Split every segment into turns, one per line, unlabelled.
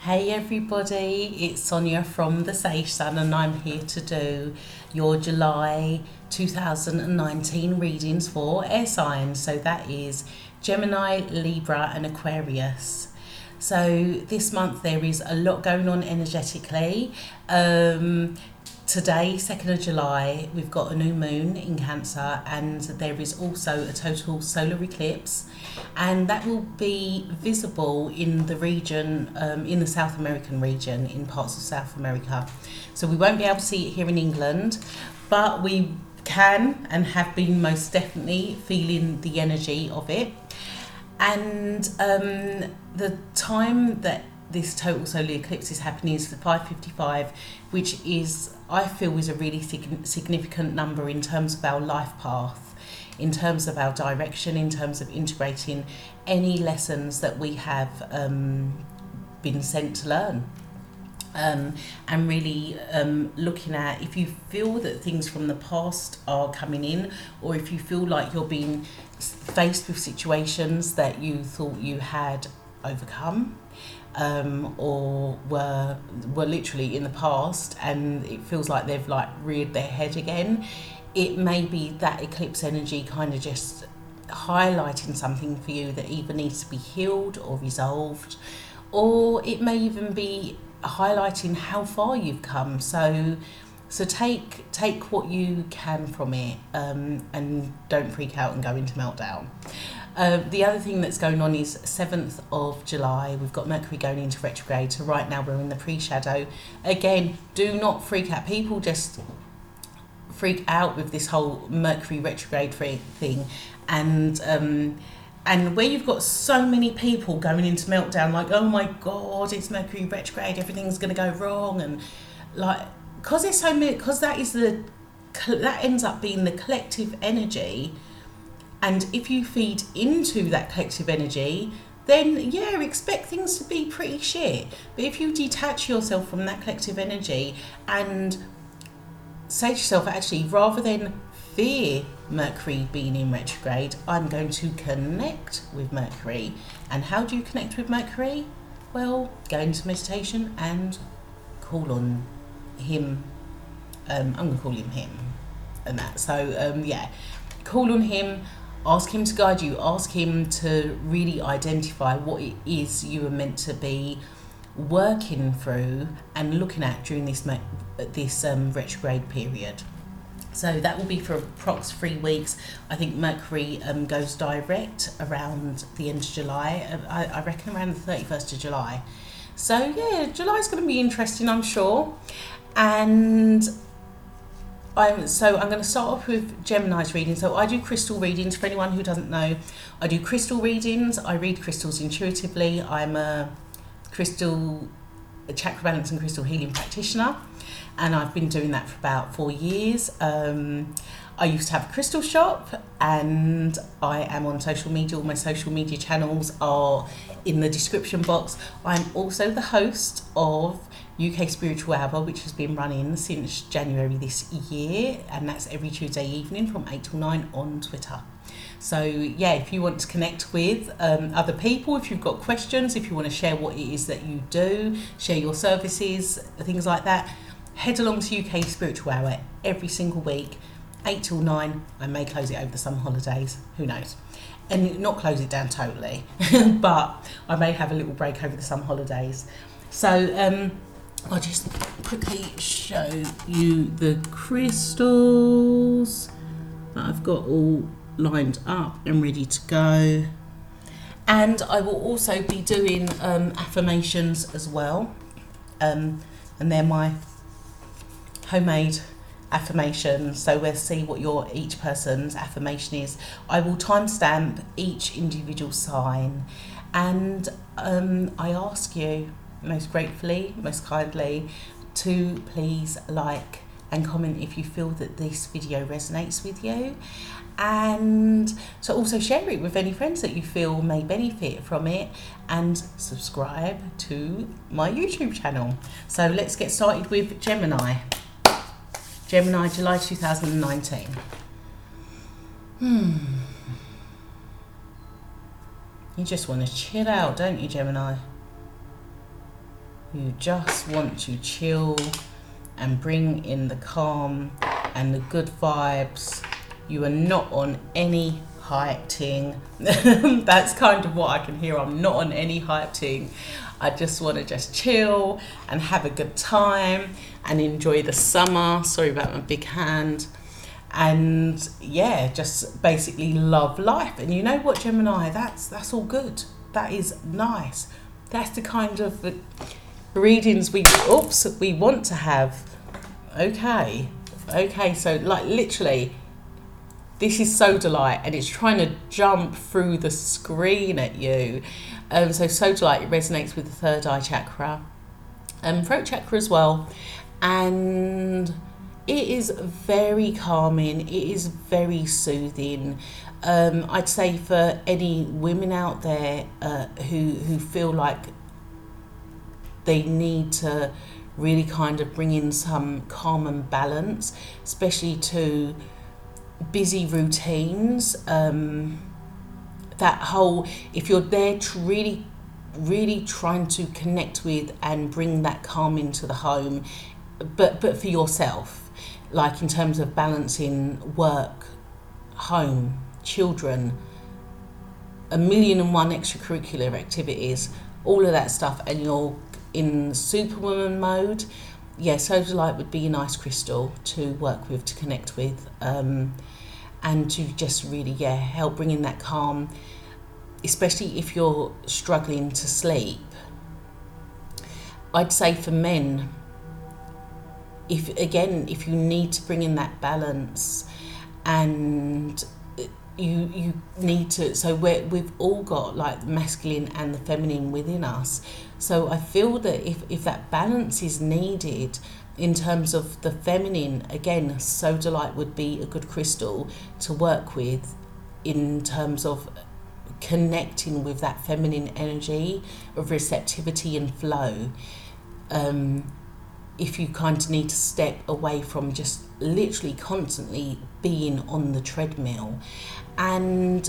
Hey everybody, it's Sonia from the Sage Sun and I'm here to do your July 2019 readings for air signs. So that is Gemini, Libra and Aquarius. So this month there is a lot going on energetically. Today, 2nd of July, we've got a new moon in Cancer and there is also a total solar eclipse, and that will be visible in the region, in the South American region, in parts of South America. So we won't be able to see it here in England, but we can and have been most definitely feeling the energy of it. And the time that this total solar eclipse is happening is 5:55, which is, I feel, is a really significant number in terms of our life path, in terms of our direction, in terms of integrating any lessons that we have been sent to learn. And really looking at if you feel that things from the past are coming in, or if you feel like you're being faced with situations that you thought you had overcome, or were literally in the past and it feels like they've like reared their head again. It may be that eclipse energy kind of just highlighting something for you that either needs to be healed or resolved, or it may even be highlighting how far you've come. So take what you can from it, and don't freak out and go into meltdown. The other thing that's going on is 7th of July, we've got Mercury going into retrograde. So right now we're in the pre-shadow. Again, do not freak out. People just freak out with this whole Mercury retrograde thing. And where you've got so many people going into meltdown, like, oh my God, it's Mercury retrograde, everything's going to go wrong. And like, because there's so many, because that ends up being the collective energy. And if you feed into that collective energy, then yeah, expect things to be pretty shit. But if you detach yourself from that collective energy and say to yourself, actually, rather than fear Mercury being in retrograde, I'm going to connect with Mercury. And how do you connect with Mercury? Well, go into meditation and call on him. I'm going to call him him and that. So yeah, call on him. Ask him to guide you. Ask him to really identify what it is you are meant to be working through and looking at during this retrograde period. So that will be for approx 3 weeks. I think Mercury goes direct around the end of July. I reckon around the 31st of July. So yeah, July's going to be interesting, I'm sure. And I'm going to start off with Gemini's reading. So I do crystal readings. For anyone who doesn't know, I do crystal readings. I read crystals intuitively. I'm a chakra balance and crystal healing practitioner, and I've been doing that for about 4 years. I used to have a crystal shop, and I am on social media. All my social media channels are in the description box. I'm also the host of UK Spiritual Hour, which has been running since January this year, and that's every Tuesday evening from 8 till 9 on Twitter. So yeah, if you want to connect with other people, if you've got questions, if you want to share what it is that you do, share your services, things like that, head along to UK Spiritual Hour every single week, 8 till 9. I may close it over the summer holidays, who knows, and not close it down totally, but I may have a little break over the summer holidays. So I'll just quickly show you the crystals that I've got all lined up and ready to go. And I will also be doing affirmations as well. And they're my homemade affirmations. So we'll see what each person's affirmation is. I will timestamp each individual sign. And I ask you, most gratefully, most kindly, to please like and comment if you feel that this video resonates with you, and to also share it with any friends that you feel may benefit from it, and subscribe to my YouTube channel. So let's get started with Gemini. Gemini, July 2019. You just want to chill out, don't you, Gemini? You just want to chill and bring in the calm and the good vibes. You are not on any hype ting. That's kind of what I can hear. I'm not on any hype ting. I just want to just chill and have a good time and enjoy the summer. Sorry about my big hand. And yeah, just basically love life. And you know what, Gemini, that's all good. That is nice. That's the kind of readings we want to have. Okay, so like literally, this is Sodalite and it's trying to jump through the screen at you. So Sodalite, it resonates with the third eye chakra, throat chakra as well, and it is very calming. It is very soothing. I'd say for any women out there who feel like they need to really kind of bring in some calm and balance, especially to busy routines. That whole, if you're there to really trying to connect with and bring that calm into the home, but for yourself, like in terms of balancing work, home, children, 1,000,001 extracurricular activities, all of that stuff, and you're in superwoman mode, yeah, Sodalite would be a nice crystal to work with, to connect with, and to just really, help bring in that calm, especially if you're struggling to sleep. I'd say for men, if you need to bring in that balance, and you need to, so we've all got like the masculine and the feminine within us. So I feel that if that balance is needed in terms of the feminine, again, Sodalite would be a good crystal to work with in terms of connecting with that feminine energy of receptivity and flow. If you kind of need to step away from just literally constantly being on the treadmill. And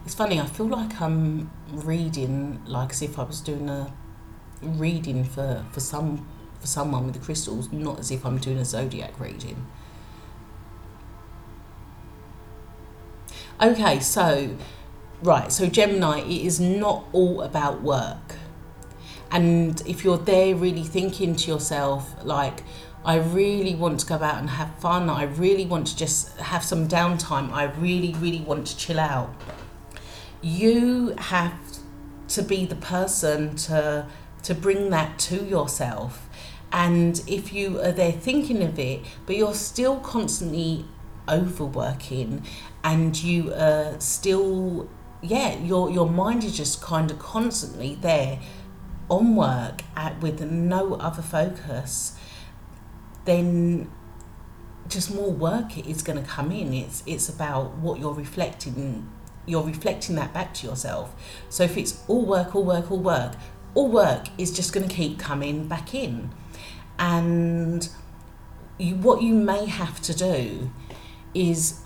it's funny, I feel like I'm reading like as if I was doing a reading for someone with the crystals, not as if I'm doing a zodiac reading. Okay, so Gemini, it is not all about work. And if you're there really thinking to yourself, like, I really want to go out and have fun, I really want to just have some downtime, I really want to chill out, you have to be the person to bring that to yourself. And if you are there thinking of it, but you're still constantly overworking, and you are still, your mind is just kind of constantly there on work with no other focus, then just more work is going to come in. It's about what you're reflecting that back to yourself. So if it's all work is just going to keep coming back in. And what you may have to do is,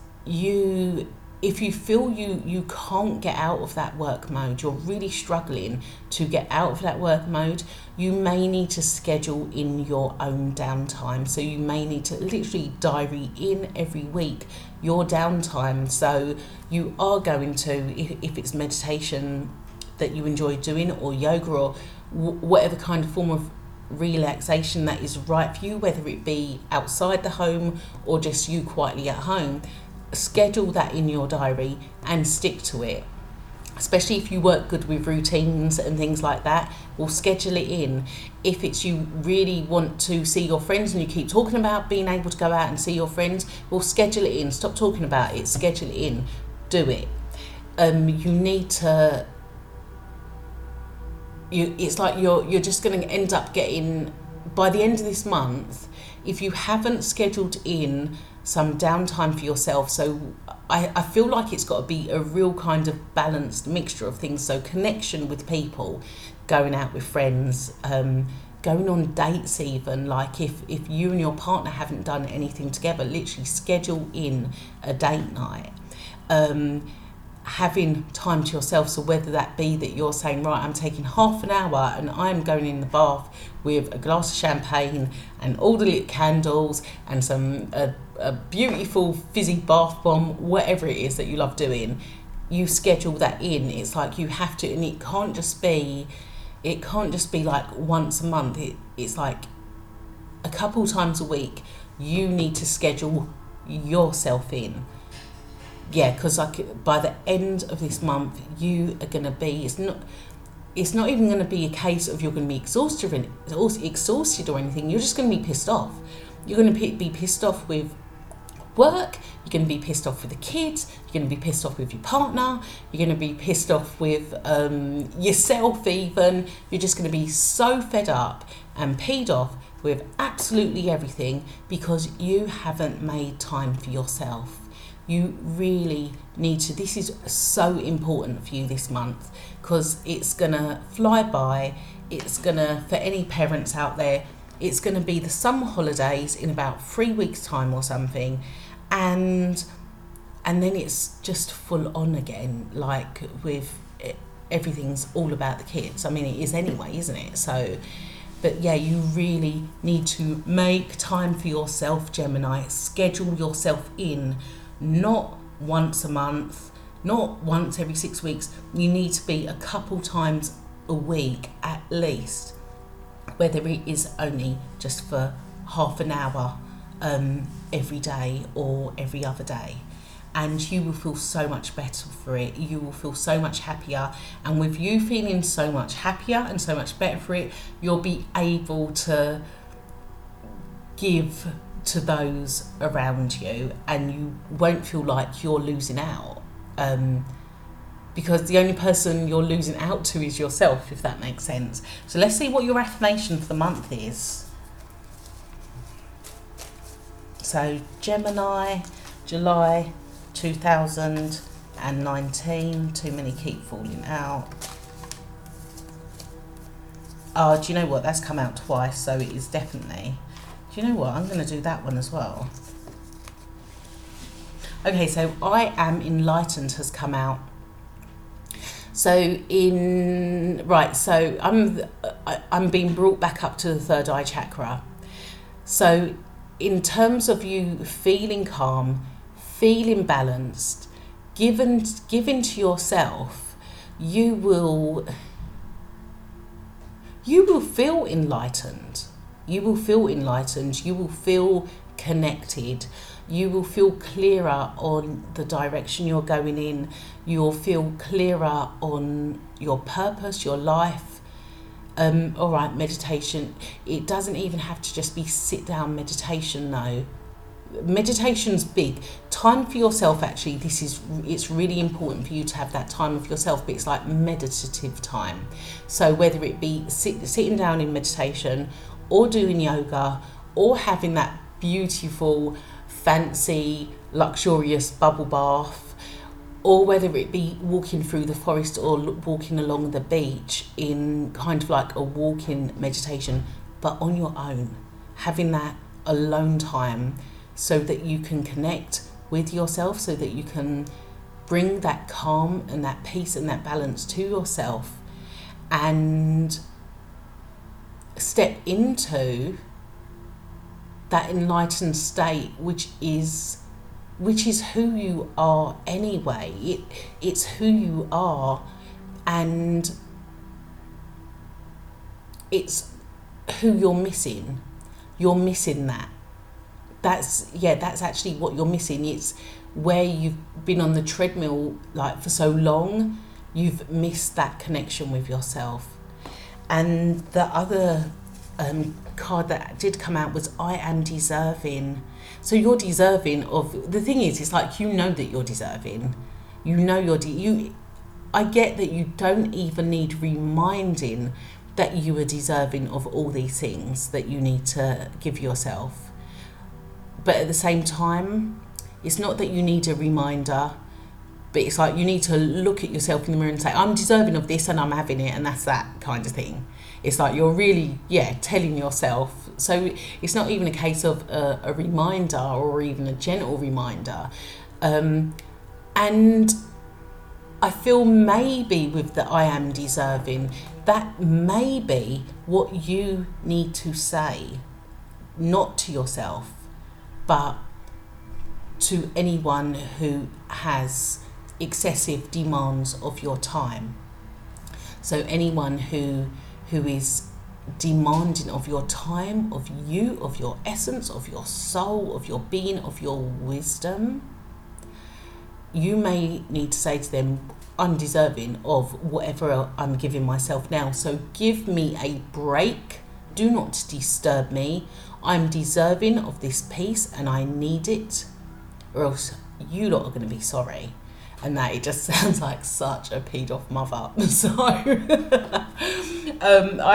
if you feel you can't get out of that work mode, you're really struggling to get out of that work mode, you may need to schedule in your own downtime. So you may need to literally diary in every week your downtime. So you are going to, if it's meditation that you enjoy doing, or yoga, or whatever kind of form of relaxation that is right for you, whether it be outside the home or just you quietly at home, schedule that in your diary and stick to it. Especially if you work good with routines and things like that, we'll schedule it in. If it's you really want to see your friends and you keep talking about being able to go out and see your friends, we'll schedule it in. Stop talking about it, schedule it in, do it. You need to, it's like you're just going to end up getting, by the end of this month, if you haven't scheduled in some downtime for yourself. So I feel like it's got to be a real kind of balanced mixture of things. So connection with people, going out with friends, going on dates even. Like if you and your partner haven't done anything together, literally schedule in a date night. having time to yourself. So whether that be that you're saying, right, I'm taking half an hour and I'm going in the bath with a glass of champagne and all the lit candles and a beautiful fizzy bath bomb, whatever it is that you love doing, you schedule that in. It's like you have to, and it can't just be like once a month. It's like a couple times a week. You need to schedule yourself in. Yeah, because like by the end of this month, you are going to be, it's not even going to be a case of you're going to be exhausted or anything. You're just going to be pissed off. You're going to be pissed off with work, you're going to be pissed off with the kids, you're going to be pissed off with your partner, you're going to be pissed off with yourself even. You're just going to be so fed up and peed off with absolutely everything because you haven't made time for yourself. You really need to. This is so important for you this month because it's going to fly by. It's going to, for any parents out there, it's going to be the summer holidays in about 3 weeks' time or something. And then it's just full on again, like with everything's all about the kids. I mean, it is anyway, isn't it? So, but yeah, you really need to make time for yourself, Gemini. Schedule yourself in. Not once a month, not once every 6 weeks. You need to be a couple times a week at least, whether it is only just for half an hour every day or every other day. And you will feel so much better for it. You will feel so much happier. And with you feeling so much happier and so much better for it, you'll be able to give to those around you, and you won't feel like you're losing out, because the only person you're losing out to is yourself, if that makes sense. So let's see what your affirmation for the month is. So Gemini, July 2019. Too many keep falling out. Oh, do you know what? That's come out twice, so it is definitely. Do you know what? I'm going to do that one as well. Okay, so I am enlightened has come out. So I'm being brought back up to the third eye chakra. So in terms of you feeling calm, feeling balanced, given to yourself, you will feel enlightened. You will feel enlightened. You will feel connected. You will feel clearer on the direction you're going in. You'll feel clearer on your purpose, your life. All right, meditation. It doesn't even have to just be sit down meditation though. Meditation's big. Time for yourself, actually, it's really important for you to have that time of yourself, but it's like meditative time. So whether it be sitting down in meditation or doing yoga or having that beautiful, fancy, luxurious bubble bath, or whether it be walking through the forest or walking along the beach in kind of like a walking meditation, but on your own, having that alone time so that you can connect with yourself, so that you can bring that calm and that peace and that balance to yourself and step into that enlightened state, which is who you are anyway. It's who you are, and it's who you're missing. You're missing that. That's actually what you're missing. It's where you've been on the treadmill like for so long, you've missed that connection with yourself. And the other card that did come out was I am deserving. So you're deserving of, the thing is, it's like, you know that you're deserving. You know I get that you don't even need reminding that you are deserving of all these things that you need to give yourself. But at the same time, it's not that you need a reminder, but it's like you need to look at yourself in the mirror and say, I'm deserving of this and I'm having it, and that's that kind of thing. It's like you're really, telling yourself. So it's not even a case of a reminder or even a gentle reminder. And I feel maybe with the I am deserving, that may be what you need to say, not to yourself, but to anyone who has excessive demands of your time. So anyone who is demanding of your time, of you, of your essence, of your soul, of your being, of your wisdom, you may need to say to them, I'm deserving of whatever I'm giving myself now. So give me a break. Do not disturb me. I'm deserving of this peace and I need it, or else you lot are going to be sorry. And that, it just sounds like such a peed off mother. So I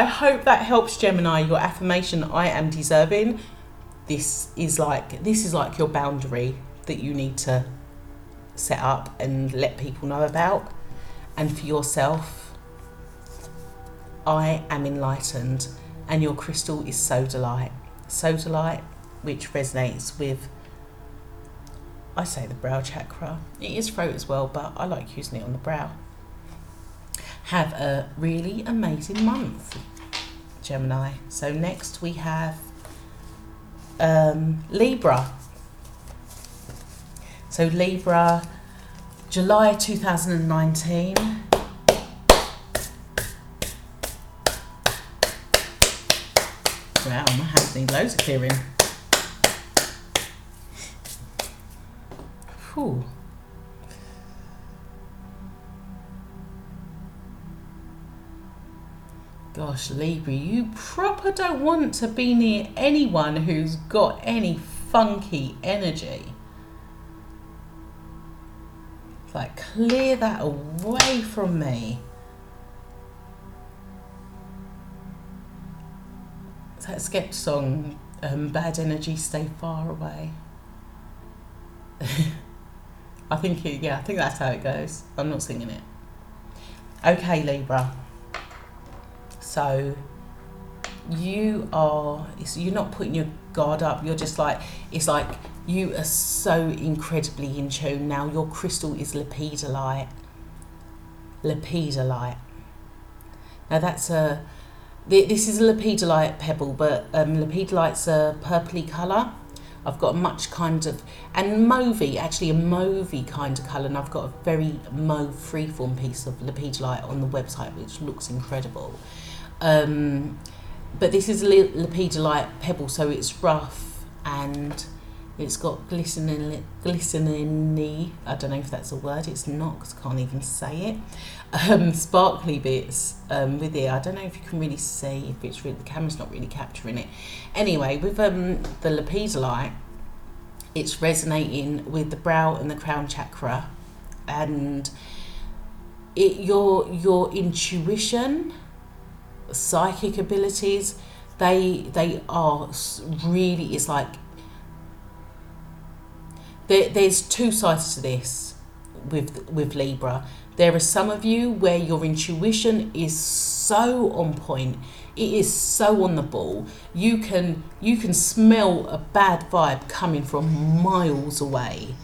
hope that helps, Gemini. Your affirmation, I am deserving. This is like your boundary that you need to set up and let people know about. And for yourself, I am enlightened, and your crystal is sodalite, which resonates with, I say, the brow chakra. It is throat as well, but I like using it on the brow. Have a really amazing month, Gemini. So next we have Libra. So Libra, July 2019. Wow, my hands need loads of clearing. Whew. Gosh, Libra, you proper don't want to be near anyone who's got any funky energy. It's like, clear that away from me. It's that Skepta song, Bad Energy, Stay Far Away. I think that's how it goes. I'm not singing it. Okay, Libra. So you're not putting your guard up. You're just like, it's like you are so incredibly in tune. Now your crystal is lepidolite. Lepidolite. Now this is a lepidolite pebble, but lepidolite's a purpley colour. I've got a much kind of, and mauvey, actually a mauvey kind of colour, and I've got a very mauve freeform piece of lepidolite on the website, which looks incredible. But this is a lepidolite pebble, so it's rough and it's got glistening, I don't know if that's a word, it's not because I can't even say it. Sparkly bits with it. I don't know if you can really see, if it's really, the camera's not really capturing it. Anyway, with the lepidolite, it's resonating with the brow and the crown chakra, and your intuition, psychic abilities, they are really, it's like there's two sides to this with Libra. There are some of you where your intuition is so on point, it is so on the ball. You can smell a bad vibe coming from miles away,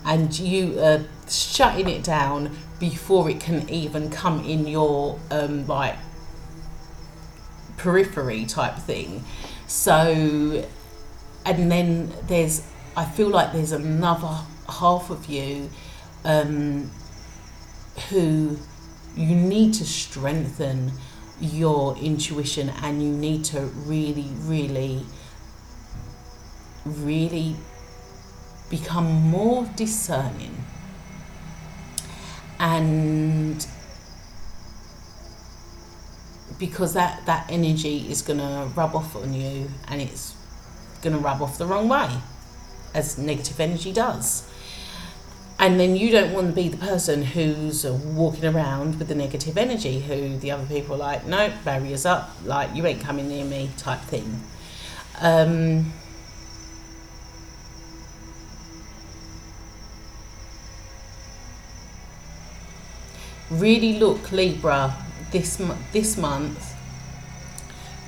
and you are shutting it down before it can even come in your like periphery type thing. So, and then I feel like there's another half of you who you need to strengthen your intuition, and you need to really, really, really become more discerning. And because that energy is going to rub off on you, and it's going to rub off the wrong way, as negative energy does. And then you don't want to be the person who's walking around with the negative energy, who the other people are like, no, barriers up, like you ain't coming near me type thing. Really look, Libra, this month,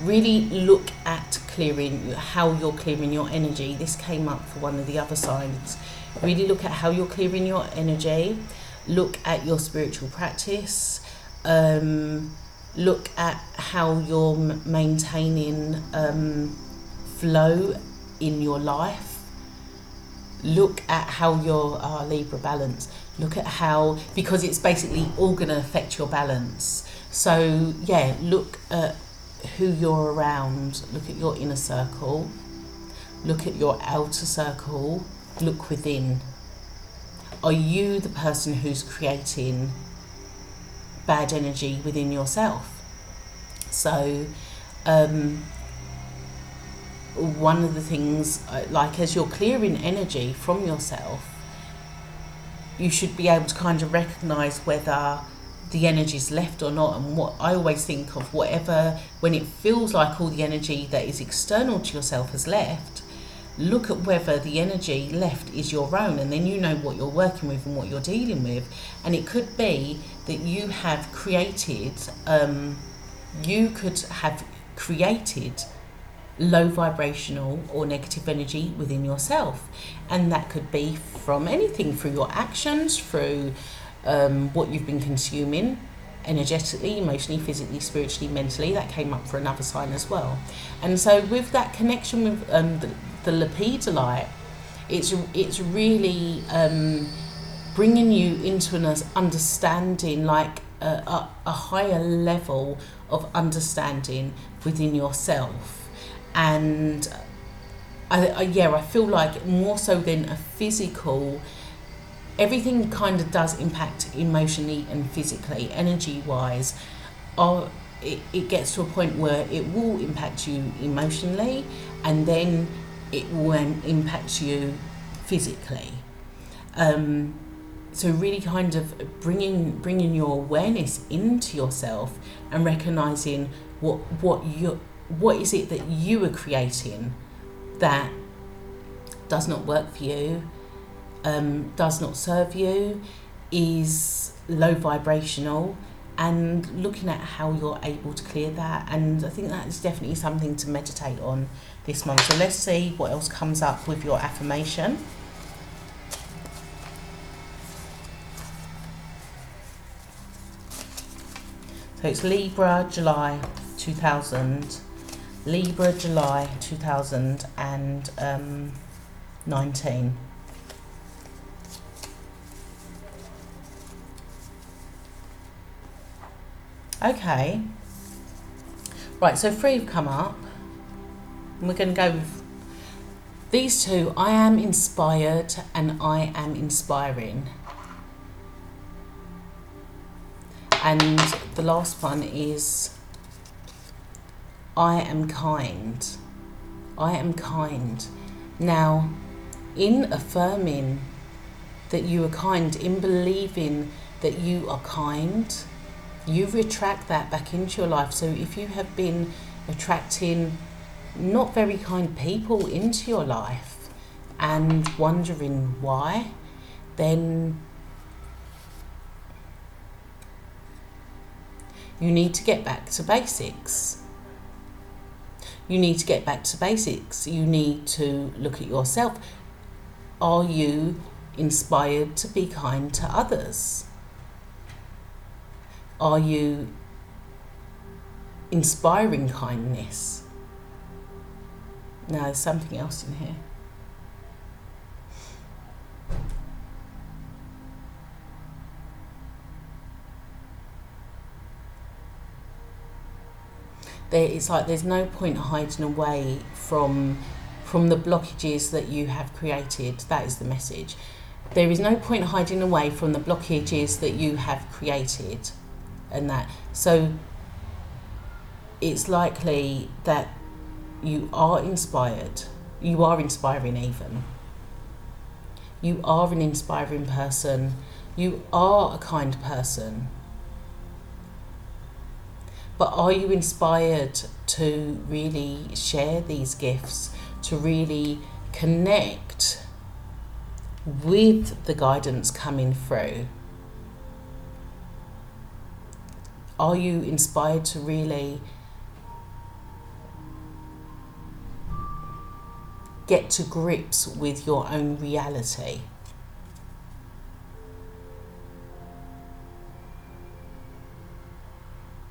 really look at clearing, how you're clearing your energy. This came up for one of the other signs. Really look at how you're clearing your energy. Look at your spiritual practice. Look at how you're maintaining flow in your life. Look at how your Libra balance. Look at how, because it's basically all going to affect your balance. So yeah, look at who you're around. Look at your inner circle. Look at your outer circle. Look within. Are you the person who's creating bad energy within yourself? So one of the things, like as you're clearing energy from yourself, you should be able to kind of recognize whether the energy's left or not. And what I always think of, whatever, when it feels like all the energy that is external to yourself has left, look at whether the energy left is your own, and then you know what you're working with and what you're dealing with. And it could be that you have created low vibrational or negative energy within yourself, and that could be from anything, through your actions, through what you've been consuming energetically, emotionally, physically, spiritually, mentally. That came up for another sign as well. And so with that connection with the lepidolite, it's really bringing you into an understanding, like a higher level of understanding within yourself. And I feel like more so than a physical, everything kind of does impact emotionally and physically, energy wise. It gets to a point where it will impact you emotionally, and then it will impact you physically. So really kind of bringing your awareness into yourself and recognizing what is it that you are creating that does not work for you, does not serve you, is low vibrational, and looking at how you're able to clear that. And I think that is definitely something to meditate on this month. So let's see what else comes up with your affirmation. So it's Libra, July 2000. Libra, July 2019. Okay. Right, so 3 have come up. And we're going to go with these two. I am inspired and I am inspiring. And the last one is I am kind. I am kind. Now, in affirming that you are kind, in believing that you are kind, you attract that back into your life. So if you have been attracting not very kind people into your life and wondering why, then you need to get back to basics. You need to get back to basics. You need to look at yourself. Are you inspired to be kind to others? Are you inspiring kindness? No, there's something else in here. It's like there's no point hiding away from the blockages that you have created. That is the message. There is no point hiding away from the blockages that you have created, and that. So it's likely that you are inspired. You are inspiring even. You are an inspiring person. You are a kind person. But are you inspired to really share these gifts, to really connect with the guidance coming through? Are you inspired to really get to grips with your own reality?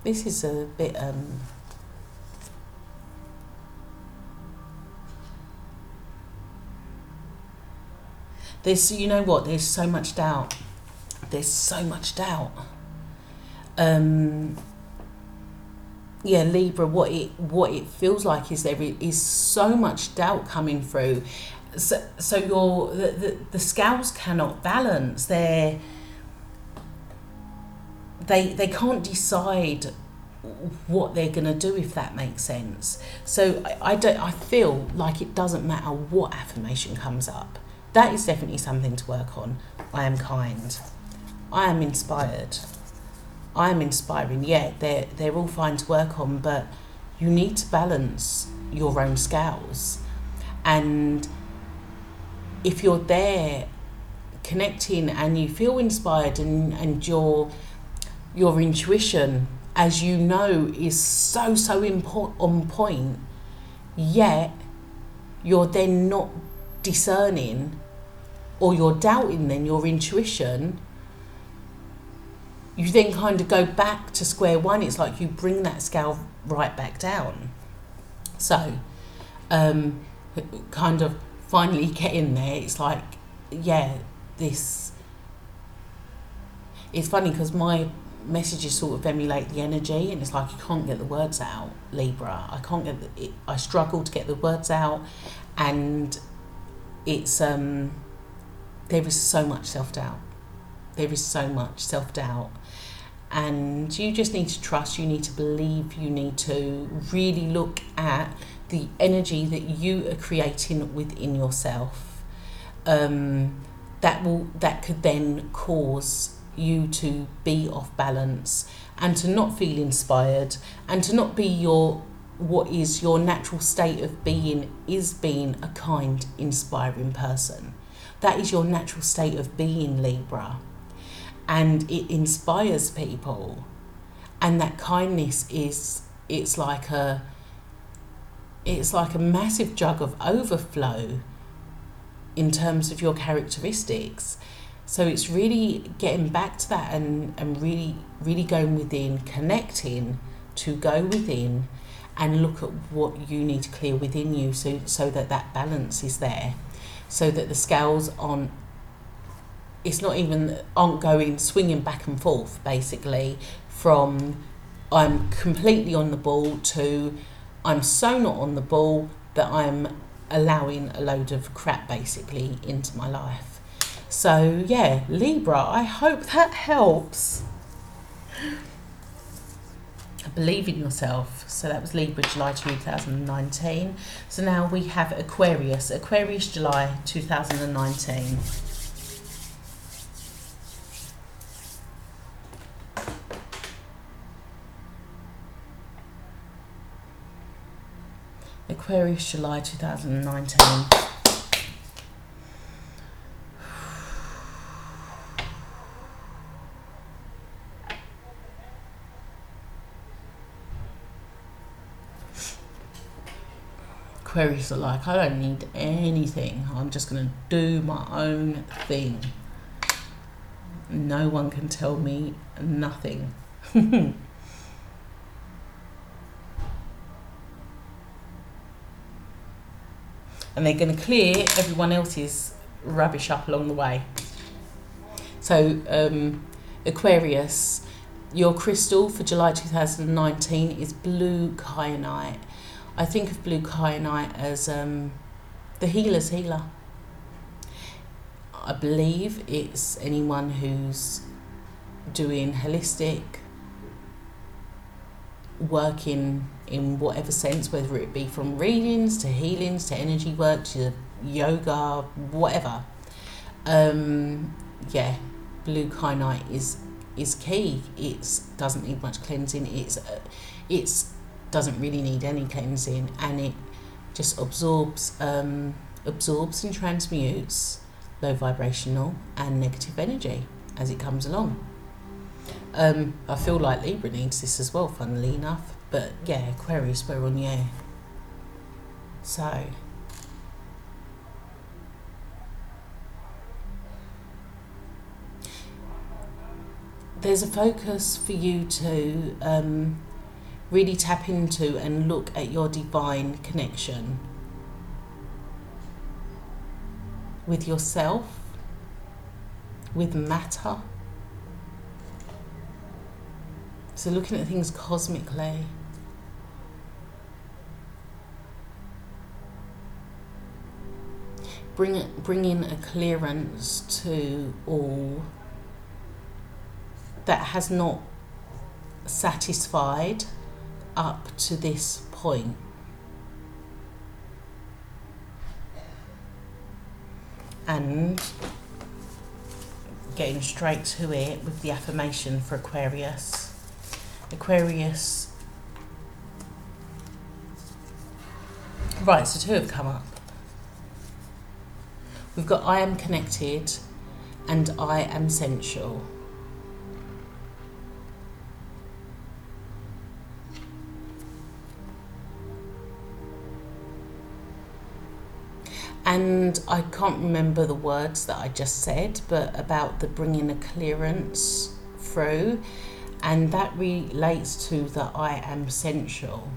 This is a bit there's, you know what, there's so much doubt. There's so much doubt. Yeah, Libra, what it feels like is there is so much doubt coming through. So the scales cannot balance. They can't decide what they're going to do, if that makes sense. So I feel like it doesn't matter what affirmation comes up. That is definitely something to work on. I am kind. I am inspired. I am inspiring. Yeah, they're all fine to work on, but you need to balance your own scales. And if you're there connecting and you feel inspired, and your intuition, as you know, is so on point, yet you're then not discerning, or you're doubting then your intuition, you then kind of go back to square one. It's like you bring that scale right back down. So kind of finally getting there, it's like, yeah, this, it's funny because my messages sort of emulate the energy, and it's like you can't get the words out, Libra. I struggle to get the words out, and it's there is so much self-doubt. There is so much self-doubt, and you just need to trust, you need to believe, you need to really look at the energy that you are creating within yourself. That could then cause you to be off balance, and to not feel inspired, and to not be what is your natural state of being, is being a kind, inspiring person. That is your natural state of being, Libra. And it inspires people, and that kindness it's like a massive jug of overflow in terms of your characteristics. So it's really getting back to that, and really going within, connecting to go within and look at what you need to clear within you, so that balance is there, so that the scales aren't going swinging back and forth, basically, from I'm completely on the ball to I'm so not on the ball that I'm allowing a load of crap basically into my life. So yeah, Libra, I hope that helps. Believe in yourself. So that was Libra, July 2019. So now we have Aquarius, July 2019. Aquarius, July 2019. Aquarius are like, I don't need anything. I'm just going to do my own thing. No one can tell me nothing. And they're going to clear everyone else's rubbish up along the way. So Aquarius, your crystal for July 2019 is blue kyanite. I think of blue kyanite as the healer's healer. I believe it's anyone who's doing holistic work in whatever sense, whether it be from readings to healings to energy work to yoga, whatever. Yeah, blue kyanite is key. It doesn't need much cleansing. It's doesn't really need any cleansing, and it just absorbs and transmutes low vibrational and negative energy as it comes along. I feel like Libra needs this as well, funnily enough, but yeah, Aquarius, we're on the air. So there's a focus for you to really tap into and look at your divine connection with yourself, with matter. So looking at things cosmically. Bringing a clearance to all that has not satisfied up to this point. And getting straight to it with the affirmation for Aquarius. Aquarius. Right, so 2 have come up. We've got I am connected and I am sensual. And I can't remember the words that I just said, but about the bringing a clearance through, and that relates to the I am sensual.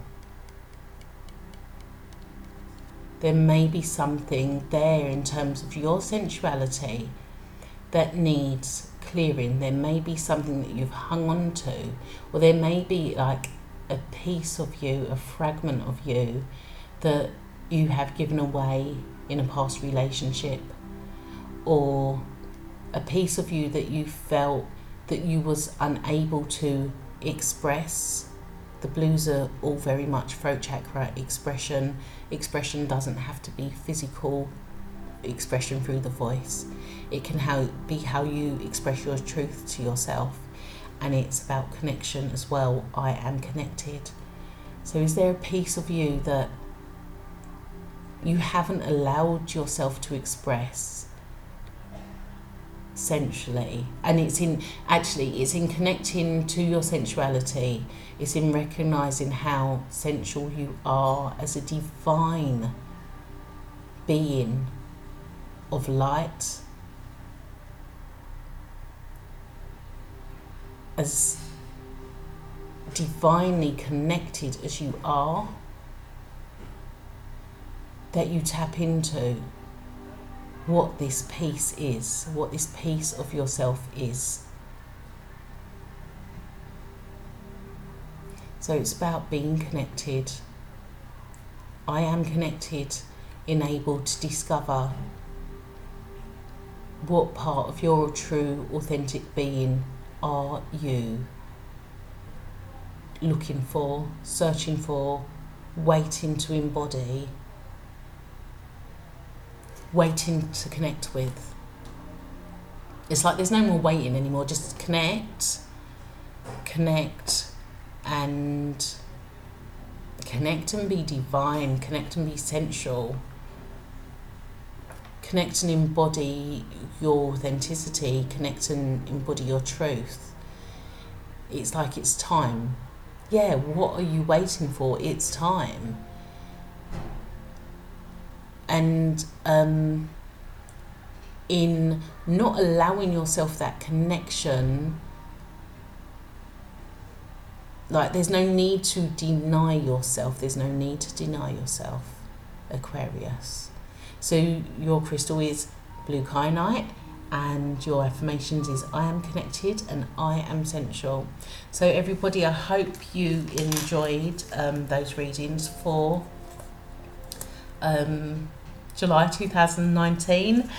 There may be something there in terms of your sensuality that needs clearing. There may be something that you've hung on to, or there may be like a piece of you, a fragment of you that you have given away in a past relationship, or a piece of you that you felt that you was unable to express. The blues are all very much throat chakra expression. Expression doesn't have to be physical expression through the voice. It can be how you express your truth to yourself, and it's about connection as well. I am connected. So is there a piece of you that you haven't allowed yourself to express sensually? And it's in connecting to your sensuality. It's in recognizing how sensual you are as a divine being of light, as divinely connected as you are, that you tap into what this piece is, what this piece of yourself is. So it's about being connected. I am connected, enabled to discover what part of your true, authentic being are you looking for, searching for, waiting to embody, waiting to connect with. It's like there's no more waiting anymore. Just connect and be divine, connect and be sensual, connect and embody your authenticity, connect and embody your truth. It's like it's time. Yeah, what are you waiting for? It's time. And in not allowing yourself that connection, like there's no need to deny yourself. There's no need to deny yourself, Aquarius. So your crystal is blue kyanite, and your affirmations is I am connected and I am sensual. So everybody, I hope you enjoyed those readings for July 2019,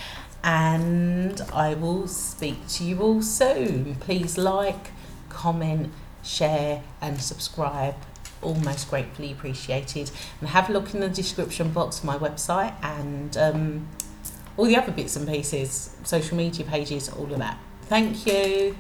and I will speak to you all soon. Please like, comment, share and subscribe, all most gratefully appreciated. And have a look in the description box for my website and all the other bits and pieces, social media pages, all of that. Thank you.